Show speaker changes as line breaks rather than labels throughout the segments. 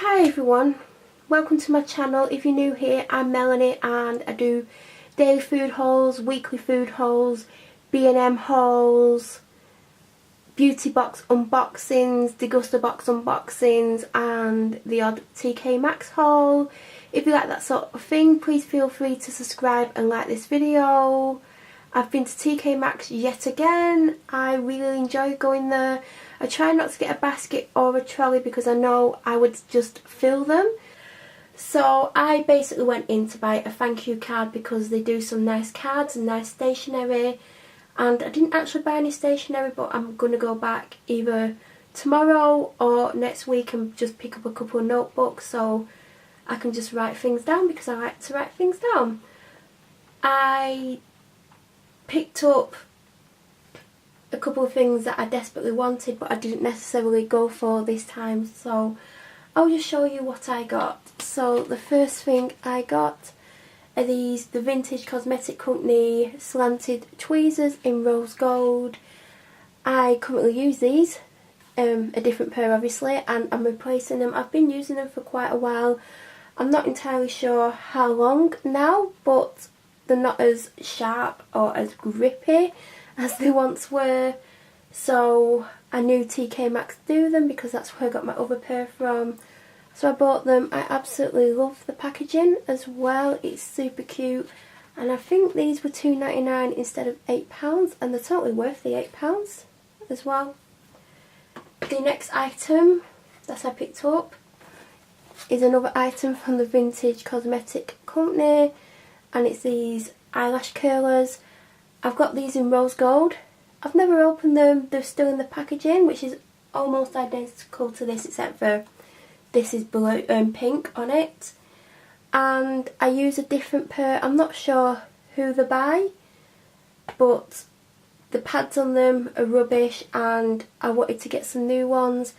Hi everyone, welcome to my channel. If you're new here, I'm Melanie and I do daily food hauls, weekly food hauls, B&M hauls, beauty box unboxings, Degustabox unboxings and the odd TK Maxx haul. If you like that sort of thing, please feel free to subscribe and like this video. I've been to TK Maxx yet again. I really enjoy going there. I try not to get a basket or a trolley because I know I would just fill them. So I basically went in to buy a thank you card because they do some nice cards and nice stationery. And I didn't actually buy any stationery, but I'm going to go back either tomorrow or next week and just pick up a couple of notebooks so I can just write things down because I like to write things down. I picked up a couple of things that I desperately wanted but I didn't necessarily go for this time, so I'll just show you what I got. So the first thing I got are these, the Vintage Cosmetic Company slanted tweezers in rose gold. I currently use these, a different pair obviously, and I'm replacing them. I've been using them for quite a while. I'm not entirely sure how long now, but they're not as sharp or as grippy as they once were, so I knew TK Maxx do them because that's where I got my other pair from. So I bought them. I absolutely love the packaging as well. It's super cute, and I think these were £2.99 instead of £8, and they're totally worth the £8 as well. The next item that I picked up is another item from the Vintage Cosmetic Company, and it's these eyelash curlers. I've got these in rose gold. I've never opened them. They're still in the packaging, which is almost identical to this except for this is blue, pink on it. And I use a different pair. I'm not sure who they're by, but the pads on them are rubbish and I wanted to get some new ones.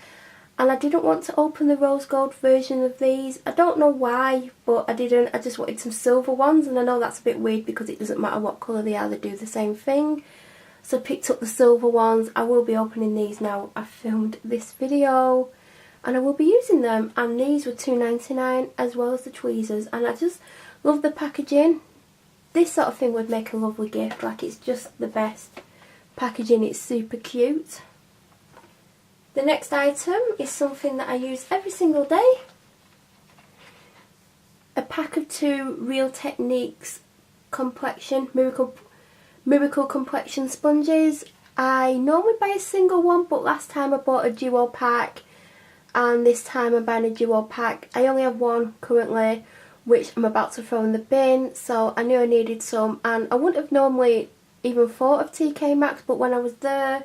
And I didn't want to open the rose gold version of these. I don't know why, but I didn't. I just wanted some silver ones, and I know that's a bit weird because it doesn't matter what colour they are, they do the same thing. So I picked up the silver ones. I will be opening these now. I filmed this video and I will be using them. And these were £2.99 as well as the tweezers. And I just love the packaging. This sort of thing would make a lovely gift. Like, it's just the best packaging. It's super cute. The next item is something that I use every single day. A pack of 2 Real Techniques complexion, miracle complexion sponges. I normally buy a single one, but last time I bought a duo pack and this time I'm buying a duo pack. I only have one currently, which I'm about to throw in the bin, so I knew I needed some, and I wouldn't have normally even thought of TK Maxx, but when I was there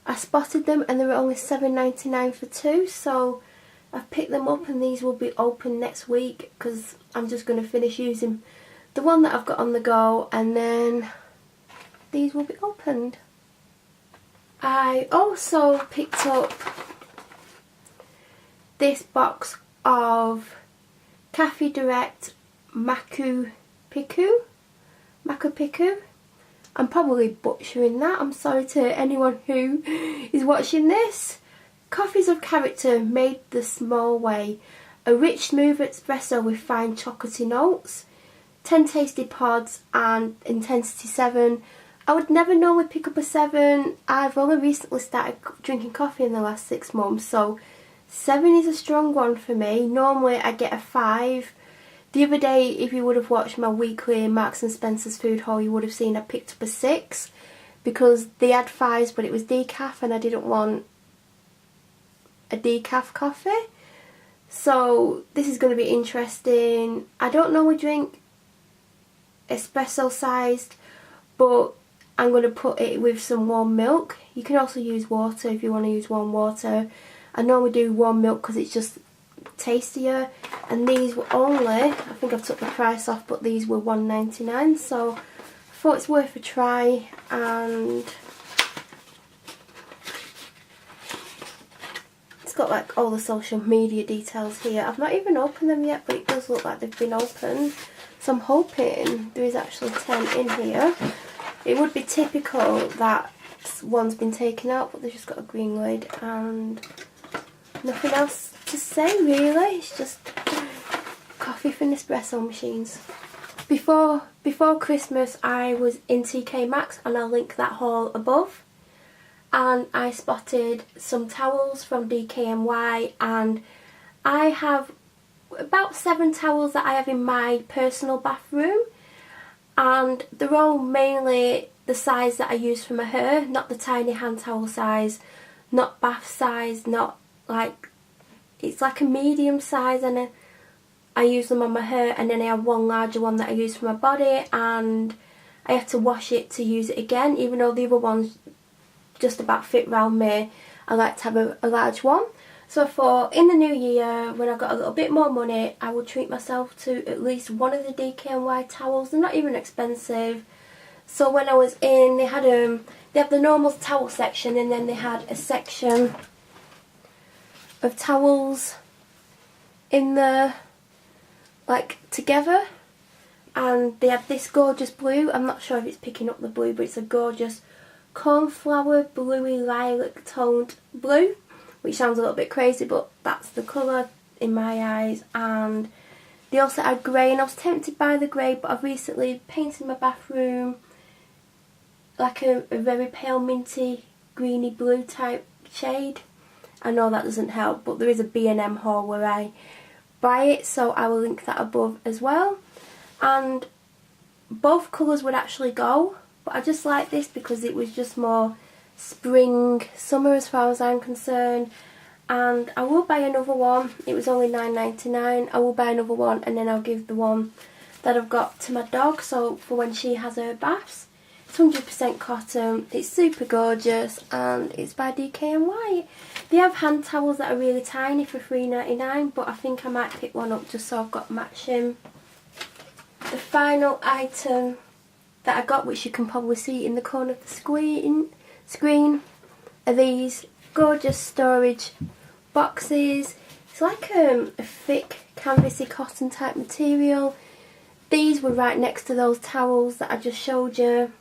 I spotted them and they were only £7.99 for 2, so I've picked them up and these will be open next week because I'm just going to finish using the one that I've got on the go and then these will be opened. I also picked up this box of Cafe Direct Maku Piku. I'm probably butchering that. I'm sorry to anyone who is watching this. Coffees of character made the small way. A rich, smooth espresso with fine chocolatey notes. 10 tasty pods and intensity 7. I would never normally pick up a 7. I've only recently started drinking coffee in the last 6 months, so 7 is a strong one for me. Normally I get a 5. The other day, if you would have watched my weekly Marks & Spencer's food haul, you would have seen I picked up a 6 because they had 5s but it was decaf and I didn't want a decaf coffee. So this is going to be interesting. I don't normally drink espresso sized, but I'm going to put it with some warm milk. You can also use water if you want to use warm water. I normally do warm milk because it's just tastier, and these were only, I think I've took the price off, but these were £1.99, so I thought it's worth a try. And it's got like all the social media details here. I've not even opened them yet, but it does look like they've been opened, so I'm hoping there is actually 10 in here. It would be typical that one's been taken out, but they've just got a green lid, and nothing else to say really, it's just coffee from Nespresso machines. Before Christmas I was in TK Maxx, and I'll link that haul above, and I spotted some towels from DKNY, and I have about 7 towels that I have in my personal bathroom, and they're all mainly the size that I use for my hair, not the tiny hand towel size, not bath size, not like, it's like a medium size, and I use them on my hair, and then I have one larger one that I use for my body, and I have to wash it to use it again. Even though the other ones just about fit round me, I like to have a large one. So I thought in the new year, when I got a little bit more money, I would treat myself to at least one of the DKNY towels. They're not even expensive. So when I was in, they have the normal towel section, and then they had a section of towels in the, like, together, and they had this gorgeous blue. I'm not sure if it's picking up the blue, but it's a gorgeous cornflower bluey lilac toned blue, which sounds a little bit crazy, but that's the colour in my eyes. And they also had grey, and I was tempted by the grey, but I've recently painted my bathroom like a very pale minty greeny blue type shade. I know that doesn't help, but there is a B&M haul where I buy it, so I will link that above as well. And both colours would actually go, but I just like this because it was just more spring, summer as far as I'm concerned. And I will buy another one. It was only £9.99. I will buy another one, and then I'll give the one that I've got to my dog, so for when she has her baths. It's 100% cotton, it's super gorgeous, and it's by DKNY. They have hand towels that are really tiny for £3.99, but I think I might pick one up just so I've got matching. The final item that I got, which you can probably see in the corner of the screen, are these gorgeous storage boxes. It's like a thick canvasy cotton type material. These were right next to those towels that I just showed you,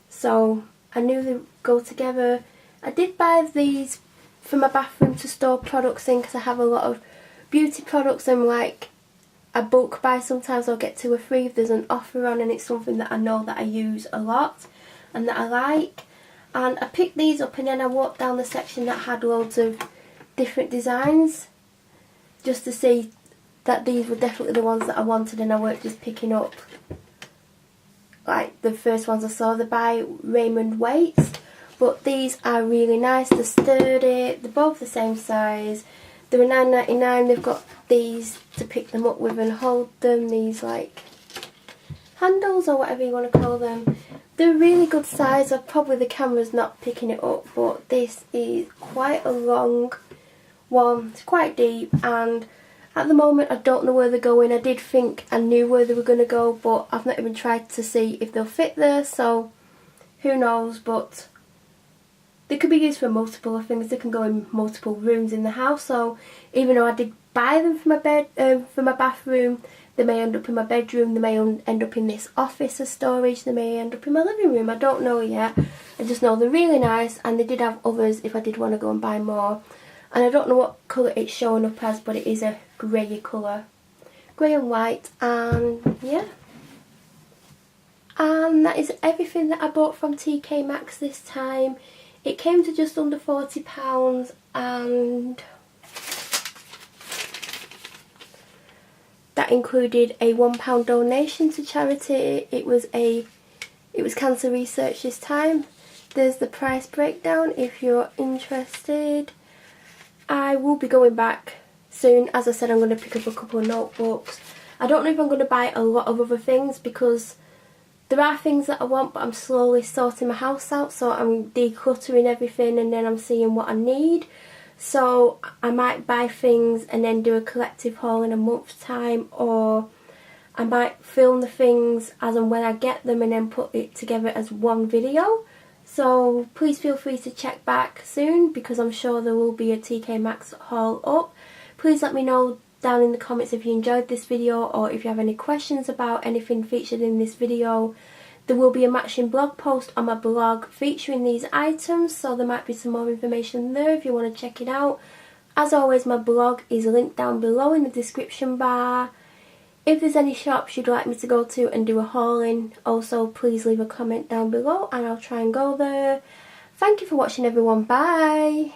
so I knew they would go together. I did buy these for my bathroom to store products in, because I have a lot of beauty products, and like I bulk buy sometimes. I'll get 2 or 3 if there's an offer on, and it's something that I know that I use a lot and that I like. And I picked these up, and then I walked down the section that had loads of different designs, just to see that these were definitely the ones that I wanted, and I weren't just picking up like the first ones I saw. They're by Raymond Waits, but these are really nice. They're sturdy, they're both the same size. They were £9.99. They've got these to pick them up with and hold them, these like handles or whatever you want to call them. They're really good size. Probably the camera's not picking it up, but this is quite a long one. It's quite deep, and at the moment I don't know where they're going. I did think I knew where they were going to go, but I've not even tried to see if they'll fit there, so who knows. But they could be used for multiple things. They can go in multiple rooms in the house, so even though I did buy them for my for my bathroom, they may end up in my bedroom, they may end up in this office as storage, they may end up in my living room. I don't know yet. I just know they're really nice, and they did have others if I did want to go and buy more. And I don't know what colour it's showing up as, but it is a grey colour. Grey and white, and yeah. And that is everything that I bought from TK Maxx this time. It came to just under £40, and that included a £1 donation to charity. It was cancer research this time. There's the price breakdown if you're interested. I will be going back soon. As I said, I'm going to pick up a couple of notebooks. I don't know if I'm going to buy a lot of other things, because there are things that I want, but I'm slowly sorting my house out, so I'm decluttering everything, and then I'm seeing what I need. So I might buy things and then do a collective haul in a month's time, or I might film the things as and when I get them and then put it together as one video. So please feel free to check back soon, because I'm sure there will be a TK Maxx haul up. Please let me know down in the comments if you enjoyed this video, or if you have any questions about anything featured in this video. There will be a matching blog post on my blog featuring these items, so there might be some more information there if you want to check it out. As always, my blog is linked down below in the description bar. If there's any shops you'd like me to go to and do a haul in, also please leave a comment down below and I'll try and go there. Thank you for watching everyone, bye!